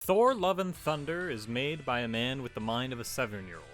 Thor Love and Thunder is made by a man with the mind of a 7-year-old.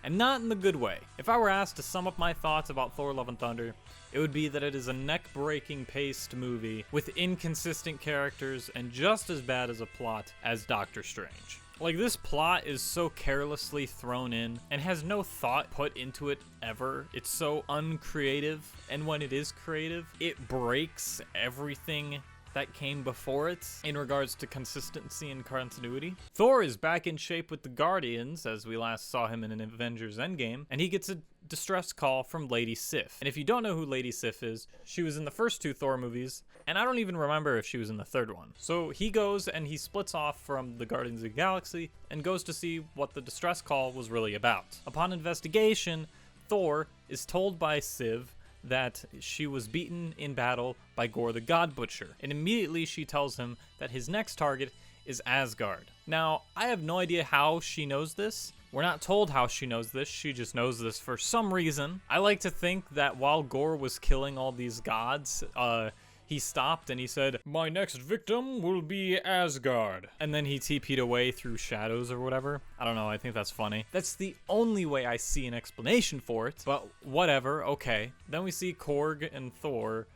And not in the good way. If I were asked to sum up my thoughts about Thor Love and Thunder, it would be that it is a neck-breaking paced movie with inconsistent characters and just as bad as a plot as Doctor Strange. Like, this plot is so carelessly thrown in and has no thought put into it ever. It's so uncreative, and when it is creative, it breaks everything that came before it in regards to consistency and continuity. Thor is back in shape with the Guardians, as we last saw him in an Avengers Endgame, and he gets a distress call from Lady Sif. And if you don't know who Lady Sif is, she was in the first 2 Thor movies, and I don't even remember if she was in the 3rd one. So he goes and he splits off from the Guardians of the Galaxy and goes to see what the distress call was really about. Upon investigation, Thor is told by Sif that she was beaten in battle by Gorr the God Butcher, and immediately she tells him that his next target is Asgard. Now, I have no idea how she knows this. We're not told how she knows this, she just knows this for some reason. I like to think that while Gorr was killing all these gods, he stopped and he said, "My next victim will be Asgard." And then he TP'd away through shadows or whatever. I don't know, I think that's funny. That's the only way I see an explanation for it, but whatever, okay. Then we see Korg and Thor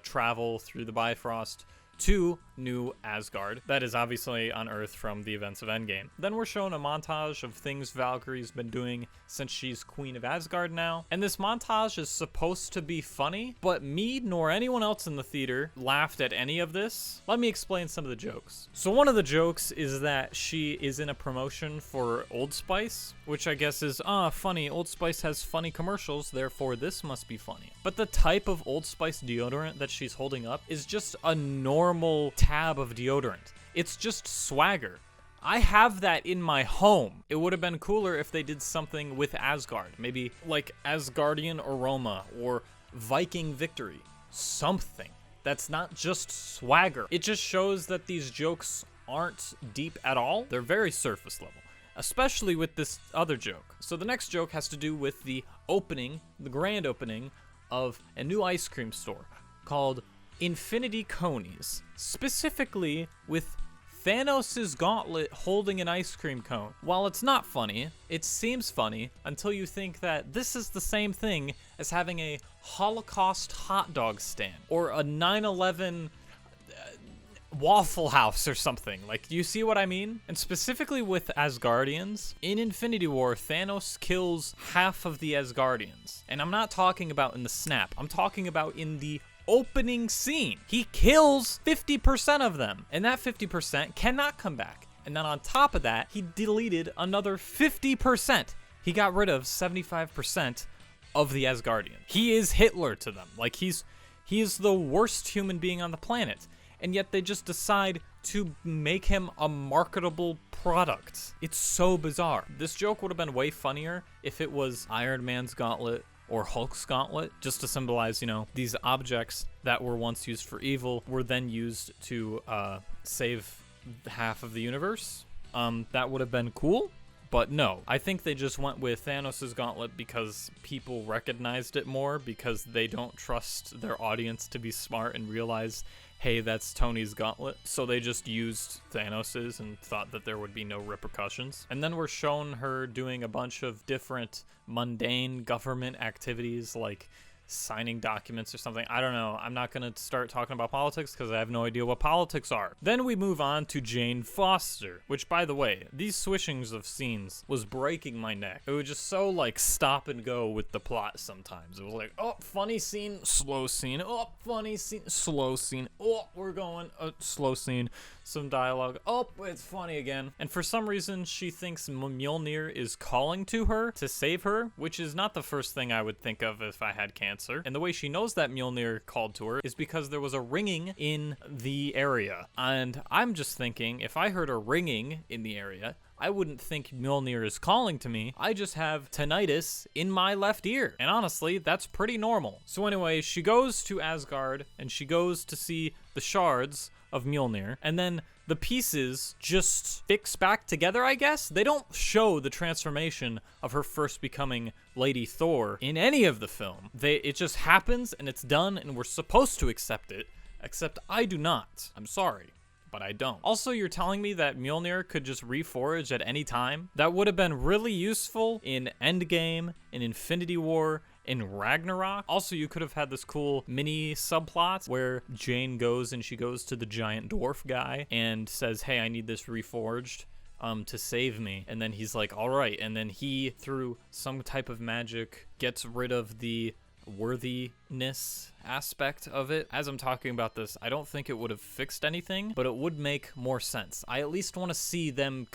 travel through the Bifrost to New Asgard. That is obviously on Earth from the events of Endgame. Then we're shown a montage of things Valkyrie's been doing since she's Queen of Asgard now. And this montage is supposed to be funny, but me nor anyone else in the theater laughed at any of this. Let me explain some of the jokes. So one of the jokes is that she is in a promotion for Old Spice, which I guess is, funny, Old Spice has funny commercials, therefore this must be funny. But the type of Old Spice deodorant that she's holding up is just a normal tab of deodorant. It's just swagger. I have that in my home. It would have been cooler if they did something with Asgard. Maybe like Asgardian aroma or Viking victory. Something that's not just swagger. It just shows that these jokes aren't deep at all. They're very surface level, especially with this other joke. So the next joke has to do with the opening, the grand opening of a new ice cream store called Infinity Conies, specifically with Thanos' gauntlet holding an ice cream cone. While it's not funny, it seems funny until you think that this is the same thing as having a Holocaust hot dog stand or a 9/11 Waffle House or something. Like, you see what I mean? And specifically with Asgardians, in Infinity War, Thanos kills half of the Asgardians. And I'm not talking about in the snap, I'm talking about in the opening scene. He kills 50% of them, and that 50% cannot come back. And then on top of that, he deleted another 50%. He got rid of 75% of the Asgardians. He is Hitler to them. Like, he is the worst human being on the planet. And yet they just decide to make him a marketable product. It's so bizarre. This joke would have been way funnier if it was Iron Man's gauntlet or Hulk's gauntlet, just to symbolize, these objects that were once used for evil were then used to save half of the universe. That would have been cool, but no. I think they just went with Thanos' gauntlet because people recognized it more, because they don't trust their audience to be smart and realize, hey, that's Tony's gauntlet. So they just used Thanos's and thought that there would be no repercussions. And then we're shown her doing a bunch of different mundane government activities, like signing documents or something. I don't know. I'm not going to start talking about politics because I have no idea what politics are. Then we move on to Jane Foster, which, by the way, these switchings of scenes was breaking my neck. It was just so, stop and go with the plot sometimes. It was like, oh, funny scene, slow scene. Oh, funny scene, slow scene. Oh, we're going, slow scene. Some dialogue. Oh, it's funny again. And for some reason, she thinks Mjolnir is calling to her to save her, which is not the first thing I would think of if I had cancer. And the way she knows that Mjolnir called to her is because there was a ringing in the area. And I'm just thinking, if I heard a ringing in the area, I wouldn't think Mjolnir is calling to me. I just have tinnitus in my left ear. And honestly, that's pretty normal. So anyway, she goes to Asgard and she goes to see the shards of Mjolnir, and then the pieces just fix back together, I guess? They don't show the transformation of her first becoming Lady Thor in any of the film. It just happens and it's done and we're supposed to accept it, except I do not. I'm sorry. but I don't. Also, you're telling me that Mjolnir could just reforge at any time? That would have been really useful in Endgame, in Infinity War, in Ragnarok. Also, you could have had this cool mini subplot where Jane goes and she goes to the giant dwarf guy and says, hey, I need this reforged to save me. And then he's like, all right. And then he, through some type of magic, gets rid of the worthiness aspect of it. As I'm talking about this, I don't think it would have fixed anything, but it would make more sense. I at least want to see them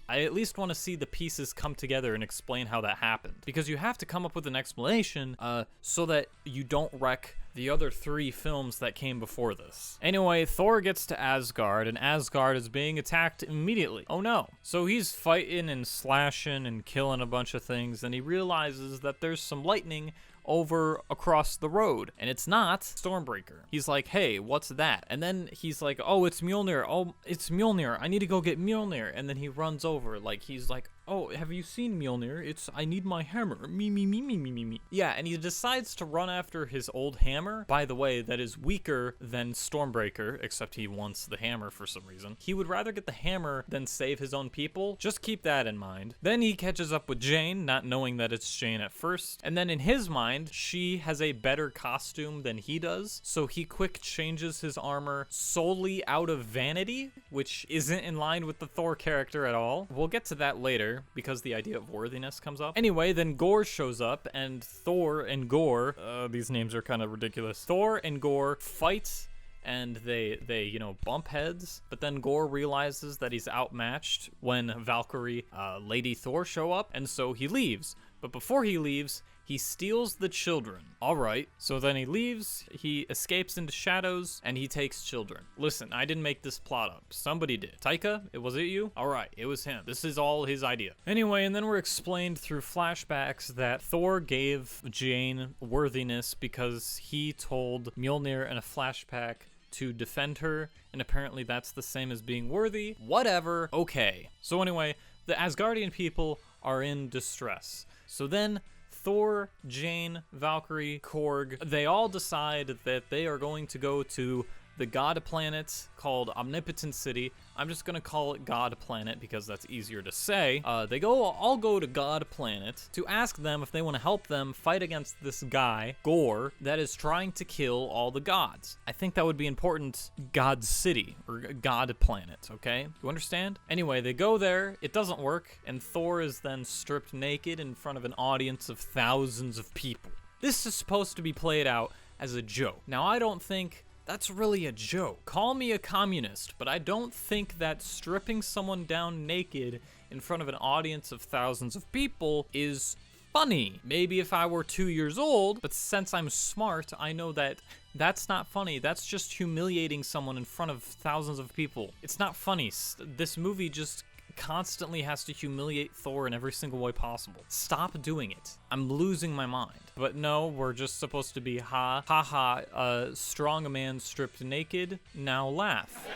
I at least want to see the pieces come together and explain how that happened, because you have to come up with an explanation so that you don't wreck the other 3 films that came before this. Anyway, Thor gets to Asgard, and Asgard is being attacked immediately. Oh no. So he's fighting and slashing and killing a bunch of things, and he realizes that there's some lightning over across the road, and it's not Stormbreaker. He's like, hey, what's that? And then he's like, oh, it's Mjolnir. Oh, it's Mjolnir. I need to go get Mjolnir. And then he runs over, like, he's like, oh, have you seen Mjolnir? I need my hammer. Me. Yeah, and he decides to run after his old hammer. By the way, that is weaker than Stormbreaker, except he wants the hammer for some reason. He would rather get the hammer than save his own people. Just keep that in mind. Then he catches up with Jane, not knowing that it's Jane at first. And then in his mind, she has a better costume than he does. So he quick changes his armor solely out of vanity, which isn't in line with the Thor character at all. We'll get to that later, because the idea of worthiness comes up. Anyway, then Gorr shows up, and Thor and Gorr, these names are kind of ridiculous. Thor and Gorr fight, and they bump heads, but then Gorr realizes that he's outmatched when Valkyrie, Lady Thor show up, and so he leaves. But before he leaves, he steals the children. All right, so then he leaves, he escapes into shadows, and he takes children. Listen, I didn't make this plot up. Somebody did. Taika, was it you? All right, it was him. This is all his idea. Anyway, and then we're explained through flashbacks that Thor gave Jane worthiness because he told Mjolnir in a flashback to defend her, and apparently that's the same as being worthy. Whatever. Okay. So anyway, the Asgardian people are in distress. So then Thor, Jane, Valkyrie, Korg, they all decide that they are going to go to the god planet called Omnipotent City. I'm just gonna call it God Planet because that's easier to say. They all go to God Planet to ask them if they want to help them fight against this guy, Gorr, that is trying to kill all the gods. I think that would be important. God City, or God Planet, okay? You understand? Anyway, they go there, it doesn't work, and Thor is then stripped naked in front of an audience of thousands of people. This is supposed to be played out as a joke. Now, I don't think that's really a joke. Call me a communist, but I don't think that stripping someone down naked in front of an audience of thousands of people is funny. Maybe if I were 2 years old, but since I'm smart, I know that that's not funny. That's just humiliating someone in front of thousands of people. It's not funny. This movie just constantly has to humiliate Thor in every single way possible. Stop doing it. I'm losing my mind. But no, we're just supposed to be strong a man stripped naked, now laugh.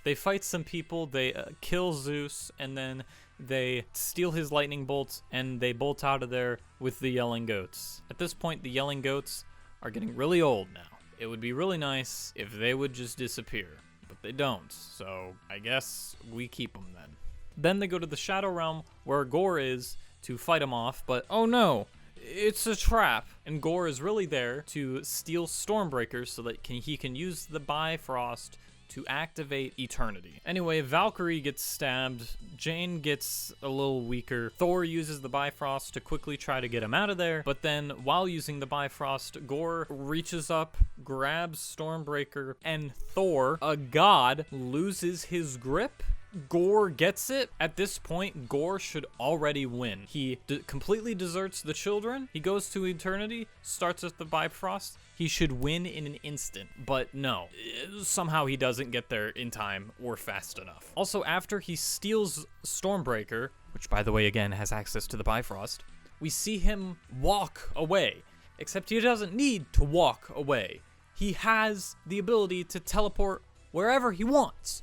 They fight some people, they kill Zeus, and then they steal his lightning bolts, and they bolt out of there with the yelling goats. At this point, the yelling goats are getting really old now. It would be really nice if they would just disappear. But they don't, so I guess we keep them then. Then they go to the Shadow Realm where Gorr is to fight him off, but oh no, it's a trap. And Gorr is really there to steal Stormbreaker so that he can use the Bifrost to activate Eternity. Anyway, Valkyrie gets stabbed, Jane gets a little weaker, Thor uses the Bifrost to quickly try to get him out of there, but then while using the Bifrost, Gorr reaches up, grabs Stormbreaker, and Thor, a god, loses his grip. Gorr gets it. At this point, Gorr should already win. He completely deserts the children. He goes to Eternity, starts with the Bifrost. He should win in an instant, but no. Somehow he doesn't get there in time or fast enough. Also, after he steals Stormbreaker, which by the way, again, has access to the Bifrost, we see him walk away. Except he doesn't need to walk away. He has the ability to teleport wherever he wants.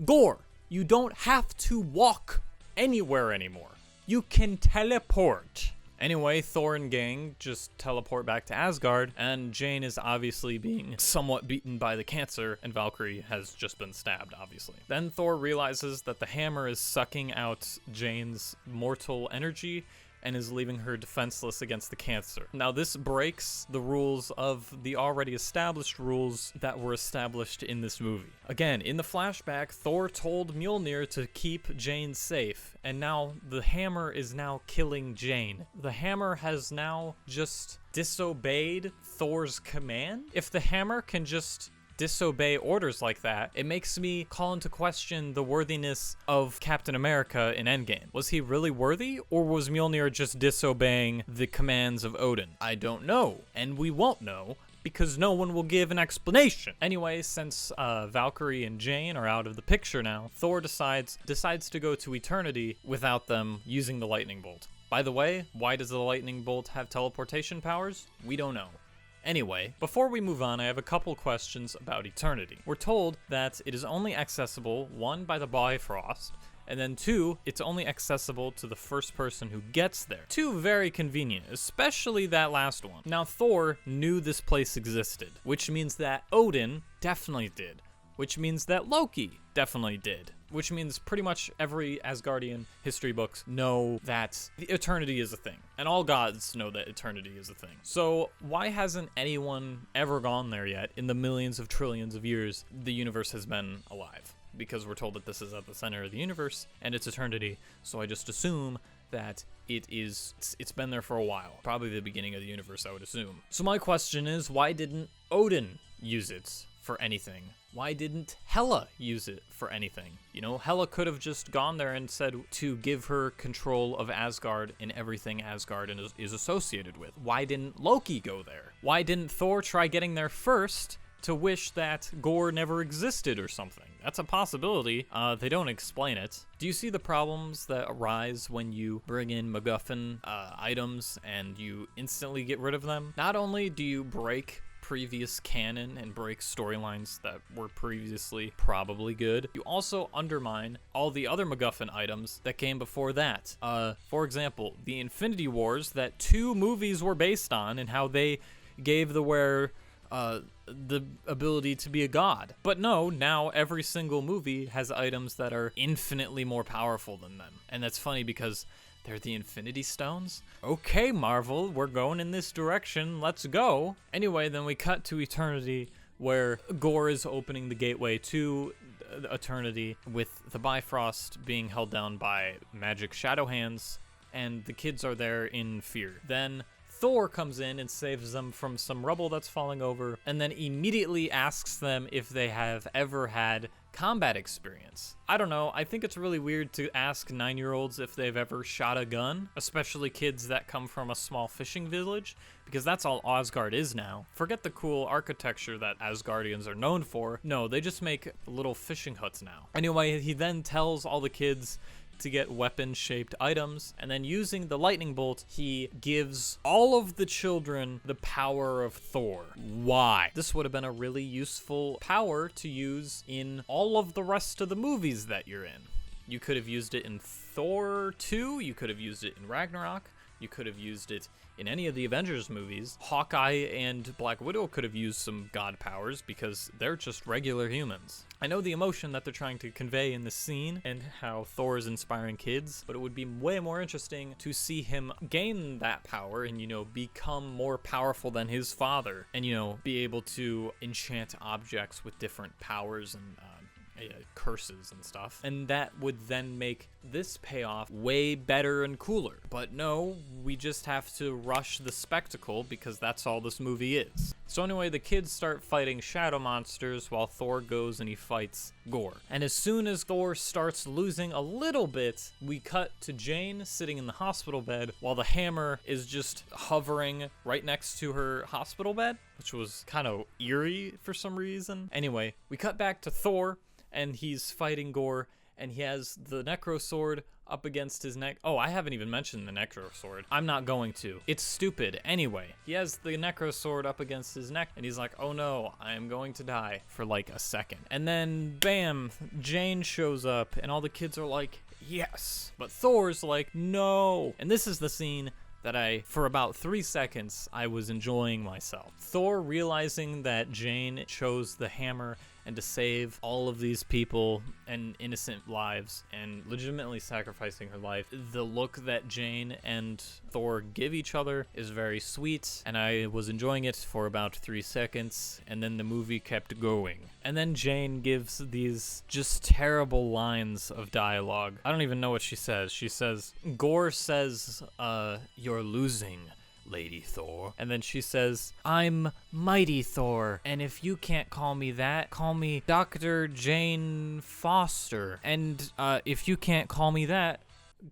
Gorr, you don't have to walk anywhere anymore. You can teleport. Anyway, Thor and gang just teleport back to Asgard, and Jane is obviously being somewhat beaten by the cancer, and Valkyrie has just been stabbed, obviously. Then Thor realizes that the hammer is sucking out Jane's mortal energy, and is leaving her defenseless against the cancer. Now, this breaks the rules of the already established rules that were established in this movie. Again, in the flashback, Thor told Mjolnir to keep Jane safe, and now the hammer is now killing Jane. The hammer has now just disobeyed Thor's command? If the hammer can just disobey orders like that, it makes me call into question the worthiness of Captain America in Endgame. Was he really worthy, or was Mjolnir just disobeying the commands of Odin? I don't know, and we won't know, because no one will give an explanation. Anyway, since Valkyrie and Jane are out of the picture now, Thor decides to go to Eternity without them using the lightning bolt. By the way, why does the lightning bolt have teleportation powers? We don't know. Anyway, before we move on, I have a couple questions about Eternity. We're told that it is only accessible, 1, by the Bifrost, and then 2, it's only accessible to the first person who gets there. 2 very convenient, especially that last one. Now, Thor knew this place existed, which means that Odin definitely did, which means that Loki definitely did, which means pretty much every Asgardian history books know that the Eternity is a thing, and all gods know that Eternity is a thing. So why hasn't anyone ever gone there yet in the millions of trillions of years the universe has been alive? Because we're told that this is at the center of the universe, and it's Eternity, so I just assume that it's been there for a while. Probably the beginning of the universe, I would assume. So my question is, why didn't Odin use it for anything? Why didn't Hela use it for anything? You know, Hela could have just gone there and said to give her control of Asgard and everything Asgard is associated with. Why didn't Loki go there? Why didn't Thor try getting there first to wish that Gorr never existed or something? That's a possibility. They don't explain it. Do you see the problems that arise when you bring in MacGuffin items and you instantly get rid of them? Not only do you break previous canon and break storylines that were previously probably good, you also undermine all the other MacGuffin items that came before that. For example, the Infinity Wars that 2 movies were based on, and how they gave the wearer the ability to be a god. But no, now every single movie has items that are infinitely more powerful than them. And that's funny because they're the Infinity Stones? Okay, Marvel, we're going in this direction. Let's go. Anyway, then we cut to Eternity, where Gorr is opening the gateway to Eternity, with the Bifrost being held down by magic shadow hands, and the kids are there in fear. Then Thor comes in and saves them from some rubble that's falling over, and then immediately asks them if they have ever had combat experience. I don't know, I think it's really weird to ask 9-year-olds if they've ever shot a gun, especially kids that come from a small fishing village, because that's all Asgard is now. Forget the cool architecture that Asgardians are known for. No, they just make little fishing huts now. Anyway, he then tells all the kids to get weapon-shaped items, and then using the lightning bolt, he gives all of the children the power of Thor. Why? This would have been a really useful power to use in all of the rest of the movies that you're in. You could have used it in Thor 2, you could have used it in Ragnarok, you could have used it in any of the Avengers movies. Hawkeye and Black Widow could have used some god powers because they're just regular humans. I know the emotion that they're trying to convey in this scene and how Thor is inspiring kids, but it would be way more interesting to see him gain that power and, you know, become more powerful than his father and, you know, be able to enchant objects with different powers and curses and stuff, and that would then make this payoff way better and cooler. But no, we just have to rush the spectacle because that's all this movie is. So anyway, the kids start fighting shadow monsters while Thor goes and he fights Gorr. And as soon as Thor starts losing a little bit, we cut to Jane sitting in the hospital bed while the hammer is just hovering right next to her hospital bed, which was kind of eerie for some reason. Anyway, we cut back to Thor, and he's fighting Gorr, and he has the Necro Sword up against his neck. Oh, I haven't even mentioned the Necro Sword. I'm not going to. It's stupid. Anyway, he has the Necro Sword up against his neck, and he's like, oh no, I am going to die, for like a second. And then, bam, Jane shows up, and all the kids are like, yes. But Thor's like, no. And this is the scene that for about 3 seconds, I was enjoying myself. Thor realizing that Jane chose the hammer and to save all of these people and innocent lives and legitimately sacrificing her life. The look that Jane and Thor give each other is very sweet, and I was enjoying it for about 3 seconds, and then the movie kept going. And then Jane gives these just terrible lines of dialogue. I don't even know what she says. She says, Gorr says, you're losing, Lady Thor. And then she says, I'm Mighty Thor, and if you can't call me that, call me Dr. Jane Foster. And if you can't call me that,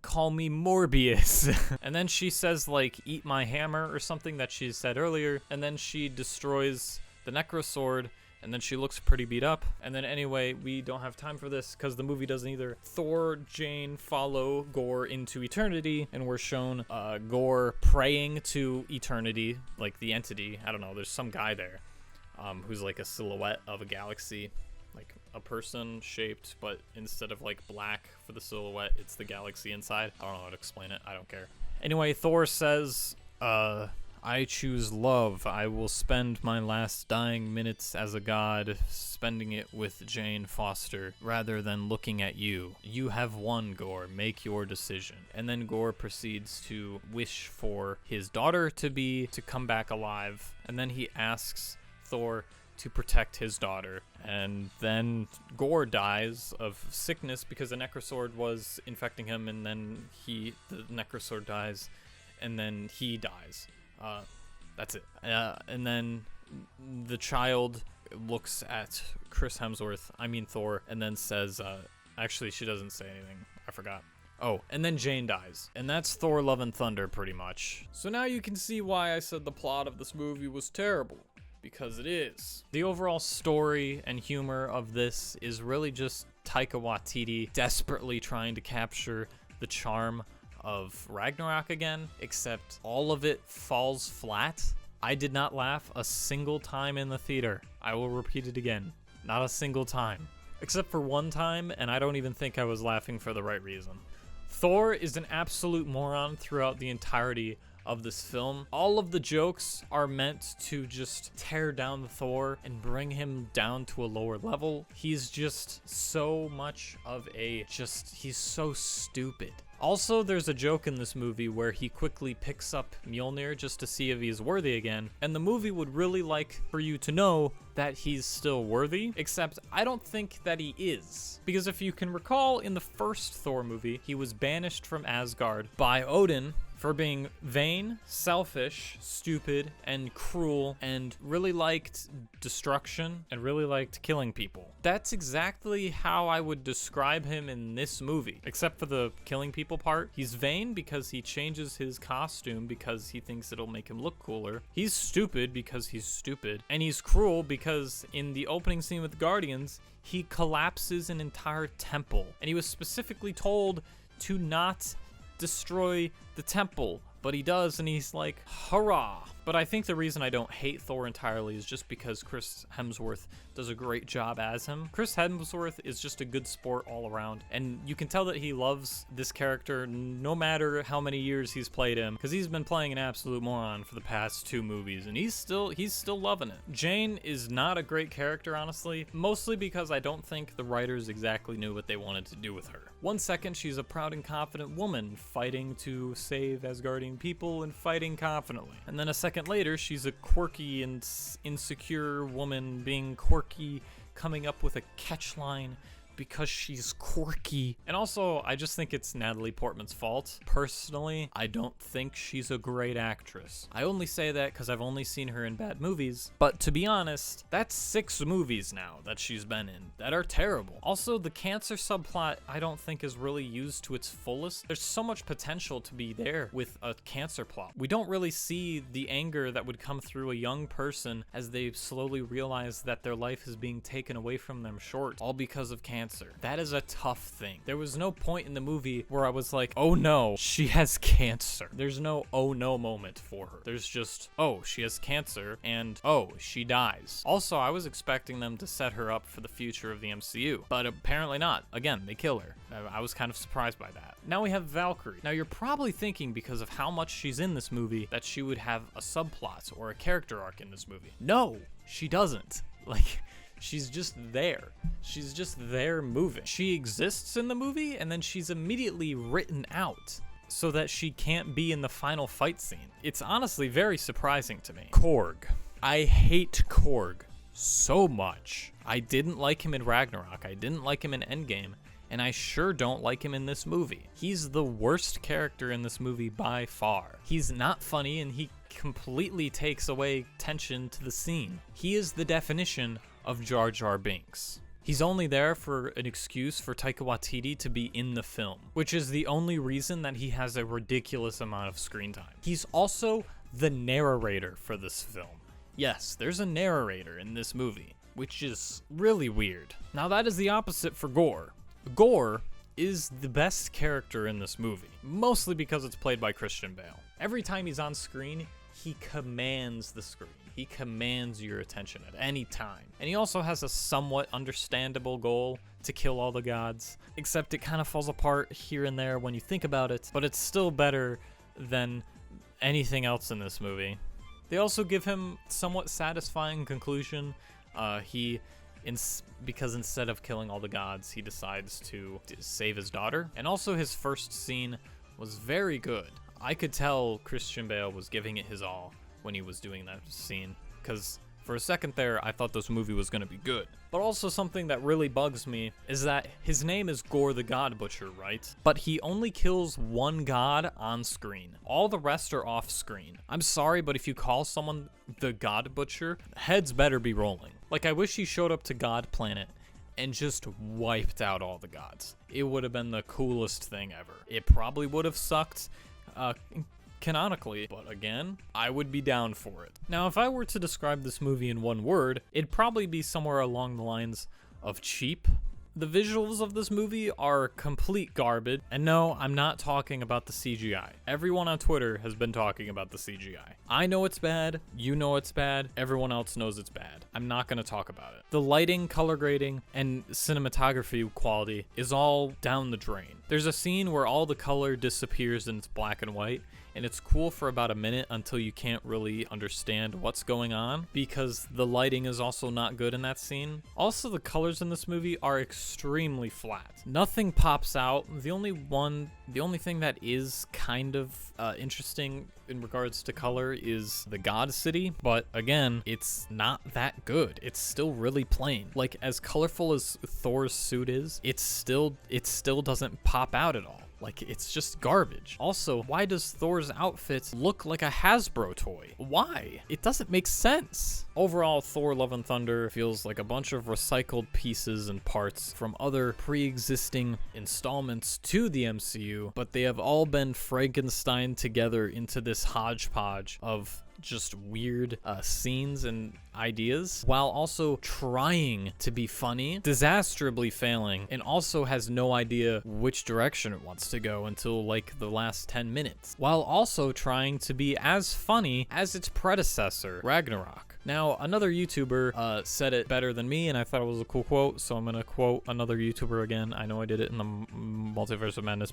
call me Morbius. And then she says, like, eat my hammer or something that she said earlier, and then she destroys the Necrosword, and then she looks pretty beat up. And then anyway, we don't have time for this because the movie doesn't either. Thor, Jane follow Gorr into eternity, and we're shown Gorr praying to eternity, like the entity. I don't know, there's some guy there who's like a silhouette of a galaxy, like a person shaped, but instead of like black for the silhouette, it's the galaxy inside. I don't know how to explain it. I don't care. Anyway, Thor says, I choose love. I will spend my last dying minutes as a god, spending it with Jane Foster, rather than looking at you. You have won, Gorr. Make your decision. And then Gorr proceeds to wish for his daughter to come back alive. And then he asks Thor to protect his daughter. And then Gorr dies of sickness because the Necrosword was infecting him, and then the Necrosword dies, and then he dies. That's it. And then the child looks at Thor, and then says, actually, she doesn't say anything. I forgot. Oh, and then Jane dies. And that's Thor Love and Thunder, pretty much. So now you can see why I said the plot of this movie was terrible. Because it is. The overall story and humor of this is really just Taika Waititi desperately trying to capture the charm of Ragnarok again, except all of it falls flat. I did not laugh a single time in the theater. I will repeat it again. Not a single time. Except for one time, and I don't even think I was laughing for the right reason. Thor is an absolute moron throughout the entirety of this film. All of the jokes are meant to just tear down Thor and bring him down to a lower level. He's just so much of he's so stupid. Also, there's a joke in this movie where he quickly picks up Mjolnir just to see if he's worthy again, and the movie would really like for you to know that he's still worthy, except I don't think that he is. Because if you can recall, in the first Thor movie, he was banished from Asgard by Odin for being vain, selfish, stupid, and cruel, and really liked destruction, and really liked killing people. That's exactly how I would describe him in this movie, except for the killing people part. He's vain because he changes his costume because he thinks it'll make him look cooler. He's stupid because he's stupid, and he's cruel because in the opening scene with Guardians, he collapses an entire temple, and he was specifically told to not destroy the temple, but he does, and he's like, hurrah. But I think the reason I don't hate Thor entirely is just because Chris Hemsworth does a great job as him. Chris Hemsworth is just a good sport all around, and you can tell that he loves this character no matter how many years he's played him, because he's been playing an absolute moron for the past 2 movies, and he's still loving it. Jane is not a great character, honestly, mostly because I don't think the writers exactly knew what they wanted to do with her. 1 second, she's a proud and confident woman fighting to save Asgardian people and fighting confidently. And then a second later, she's a quirky and insecure woman being quirky, coming up with a catchline because she's quirky. And also, I just think it's Natalie Portman's fault. Personally, I don't think she's a great actress. I only say that because I've only seen her in bad movies, but to be honest, that's 6 movies now that she's been in that are terrible. Also, the cancer subplot I don't think is really used to its fullest. There's so much potential to be there with a cancer plot. We don't really see the anger that would come through a young person as they slowly realize that their life is being taken away from them short, all because of cancer. cancer. That is a tough thing. There was no point in the movie where I was like, oh no, she has cancer. There's no oh no moment for her. There's just, oh, she has cancer, and oh, she dies. Also, I was expecting them to set her up for the future of the MCU, but apparently not. Again, they kill her. I was kind of surprised by that. Now we have Valkyrie. Now you're probably thinking, because of how much she's in this movie, that she would have a subplot or a character arc in this movie. No, she doesn't. Like, she's just there. She's just there moving. She exists in the movie, and then she's immediately written out so that she can't be in the final fight scene. It's honestly very surprising to me. Korg. I hate Korg so much. I didn't like him in Ragnarok. I didn't like him in Endgame. And I sure don't like him in this movie. He's the worst character in this movie by far. He's not funny, and he completely takes away tension to the scene. He is the definition of Jar Jar Binks. He's only there for an excuse for Taika Waititi to be in the film, which is the only reason that he has a ridiculous amount of screen time. He's also the narrator for this film. Yes, there's a narrator in this movie, which is really weird. Now that is the opposite for Gorr. Gorr is the best character in this movie, mostly because it's played by Christian Bale. Every time he's on screen, he commands the screen. He commands your attention at any time. And he also has a somewhat understandable goal to kill all the gods, except it kind of falls apart here and there when you think about it, but it's still better than anything else in this movie. They also give him somewhat satisfying conclusion. Because instead of killing all the gods, he decides to save his daughter. And also his first scene was very good. I could tell Christian Bale was giving it his all when he was doing that scene, because for a second there, I thought this movie was going to be good. But also something that really bugs me is that his name is Gorr the God Butcher, right? But he only kills one god on screen. All the rest are off screen. I'm sorry, but if you call someone the God Butcher, heads better be rolling. Like, I wish he showed up to God Planet and just wiped out all the gods. It would have been the coolest thing ever. It probably would have sucked canonically, but again, I would be down for it. Now, if I were to describe this movie in one word, it'd probably be somewhere along the lines of cheap. The visuals of this movie are complete garbage, and no, I'm not talking about the CGI. Everyone on Twitter has been talking about the CGI. I know it's bad, you know it's bad, everyone else knows it's bad. I'm not going to talk about it. The lighting, color grading, and cinematography quality is all down the drain. There's a scene where all the color disappears and it's black and white, and it's cool for about a minute until you can't really understand what's going on, because the lighting is also not good in that scene. Also, the colors in this movie are extremely flat. Nothing pops out. The only thing that is kind of interesting in regards to color is the God City, but again, it's not that good. It's still really plain. Like, as colorful as Thor's suit is, it still doesn't pop out at all. Like, it's just garbage. Also, why does Thor's outfit look like a Hasbro toy? Why? It doesn't make sense. Overall, Thor Love and Thunder feels like a bunch of recycled pieces and parts from other pre-existing installments to the MCU, but they have all been Frankenstein together into this hodgepodge of just weird scenes and ideas, while also trying to be funny, disastrously failing, and also has no idea which direction it wants to go until like the last 10 minutes, while also trying to be as funny as its predecessor, Ragnarok. Now, another YouTuber said it better than me, and I thought it was a cool quote, so I'm gonna quote another YouTuber again. I know I did it in the Multiverse of Madness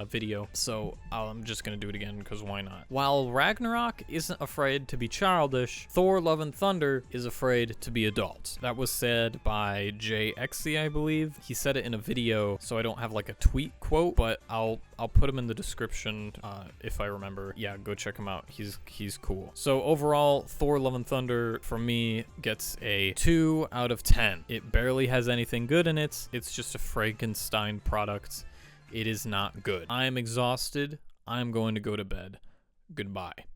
video, so I'm just gonna do it again, because why not? While Ragnarok isn't afraid to be childish, Thor Love and Thunder is afraid to be adult. That was said by JXC, I believe. He said it in a video, so I don't have like a tweet quote, but I'll put him in the description if I remember. Yeah, go check him out. He's cool. So overall, Thor Love and Thunder from me gets a 2 out of 10. It barely has anything good in it. It's just a Frankenstein product. It is not good. I am exhausted. I'm going to go to bed. Goodbye.